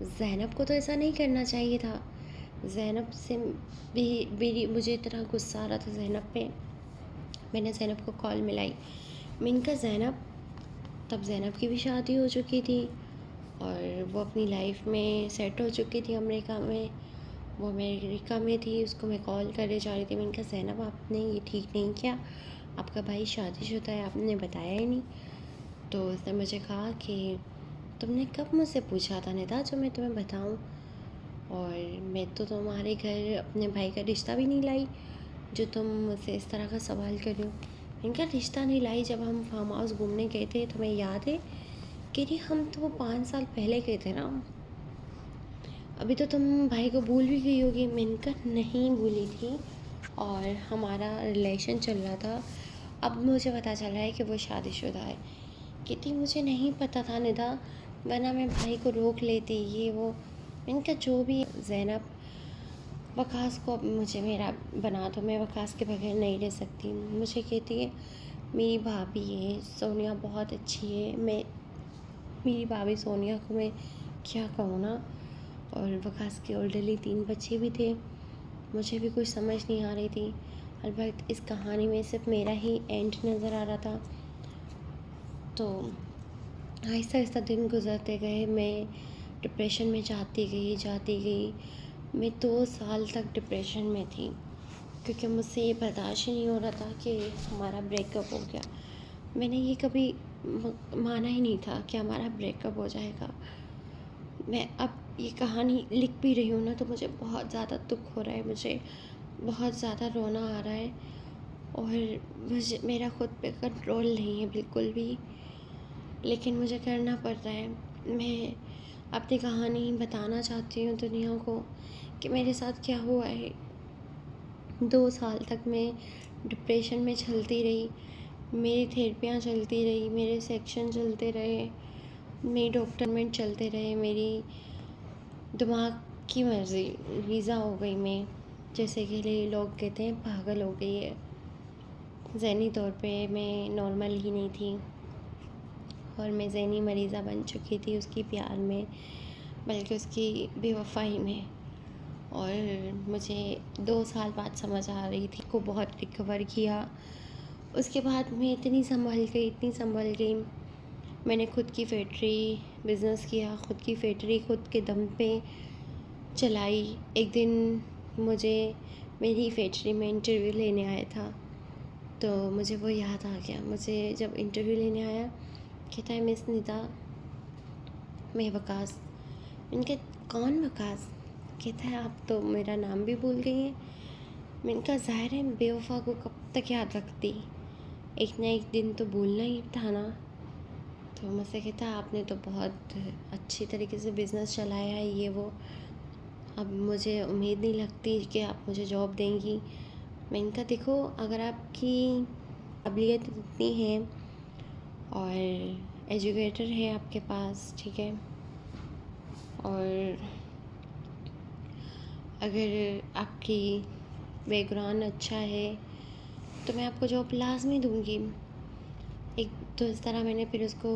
ज़ैनब को तो ऐसा नहीं करना चाहिए था। ज़ैनब से भी मेरी मुझे इतना गुस्सा आ रहा था ज़ैनब पे। मैंने ज़ैनब को कॉल मिलाई। मैंने कहा ज़ैनब, तब ज़ैनब की भी शादी हो चुकी थी और वो अपनी लाइफ में सेट हो चुकी थी अमेरिका में। वो अमेरिका में थी, उसको मैं कॉल करे जा रही थी। मैंने कहा ज़ैनब, आपने ये ठीक नहीं किया, आपका भाई शादीशुदा है, आपने बताया ही नहीं। तो उसने मुझे कहा कि तुमने कब मुझसे पूछा था निदा जो मैं तुम्हें बताऊं, और मैं तो तुम्हारे घर अपने भाई का रिश्ता भी नहीं लाई जो तुम मुझसे इस तरह का सवाल कर रहे हो। इनका रिश्ता नहीं लाई। जब हम फार्म हाउस घूमने गए थे तुम्हें याद है? कि नहीं, हम तो वो 5 साल पहले गए थे ना। अभी तो तुम भाई को भूल भी गई होगी। मैंने कहा नहीं भूली थी, और हमारा रिलेशन चल रहा था। अब मुझे पता चला है कि वो शादीशुदा है। कितनी मुझे नहीं पता था निदा, वरना मैं भाई को रोक लेती ये वो। मैंने कहा जो भी ज़ैनब, वकास को अब मुझे मेरा बना दो, मैं वकास के बगैर नहीं रह सकती। मुझे कहती है मेरी भाभी है सोनिया बहुत अच्छी है। मैं मेरी भाभी सोनिया को मैं क्या कहूँ ना। और वकास के ऑलरेडी 3 बच्चे भी थे। मुझे भी कुछ समझ नहीं आ रही थी। अलबत्त इस कहानी में सिर्फ मेरा ही एंड नज़र आ रहा था। तो आहिस्ता आहिस्ता दिन गुजरते गए, मैं डिप्रेशन में जाती गई। मैं 2 साल तक डिप्रेशन में थी, क्योंकि मुझसे ये बर्दाश्त ही नहीं हो रहा था कि हमारा ब्रेकअप हो गया। मैंने ये कभी माना ही नहीं था कि हमारा ब्रेकअप हो जाएगा। मैं अब ये कहानी लिख भी रही हूँ ना, तो मुझे बहुत ज़्यादा दुख हो रहा है, मुझे बहुत ज़्यादा रोना आ रहा है, और मुझे मेरा खुद पे कंट्रोल नहीं है बिल्कुल भी। लेकिन मुझे करना पड़ रहा है। मैं अपनी कहानी बताना चाहती हूँ दुनिया को कि मेरे साथ क्या हुआ है। 2 साल तक मैं डिप्रेशन में चलती रही, मेरी थेरेपियाँ चलती रही, मेरे सेक्शन चलते रहे, मेरी डॉक्टरमेंट चलते रहे, मेरी दिमाग की मर्ज़ी वीज़ा हो गई मैं, जैसे कि लोग कहते हैं पागल हो गई है। ज़हनी तौर पे मैं नॉर्मल ही नहीं थी, और मैं ज़हनी मरीज़ा बन चुकी थी उसकी प्यार में, बल्कि उसकी बेवफ़ाई में। और मुझे 2 साल बाद समझ आ रही थी, को बहुत रिकवर किया। उसके बाद मैं इतनी संभल गई। मैंने खुद की फैक्ट्री बिज़नेस किया, खुद की फैक्ट्री खुद के दम पे चलाई। एक दिन मुझे मेरी फैक्ट्री में इंटरव्यू लेने आया था, तो मुझे वो याद आ गया। मुझे जब इंटरव्यू लेने आया, कहता है मिस निदा, मैं वकास। मैंने कहा कौन वकास? कहता है आप तो मेरा नाम भी भूल गई हैं। मैंने कहा ज़ाहिर है, बेवफा को कब तक याद रखती, एक ना एक दिन तो भूलना ही था ना। तो मुझसे कहता है आपने तो बहुत अच्छी तरीके से बिज़नेस चलाया है ये वो, अब मुझे उम्मीद नहीं लगती कि आप मुझे जॉब देंगी। मैंने कहा देखो, अगर आपकी काबिलियत इतनी है और एजुकेटर है आपके पास, ठीक है, और अगर आपकी बैकग्राउंड अच्छा है, तो मैं आपको जॉब लाज़मी दूँगी। एक तो इस तरह मैंने फिर उसको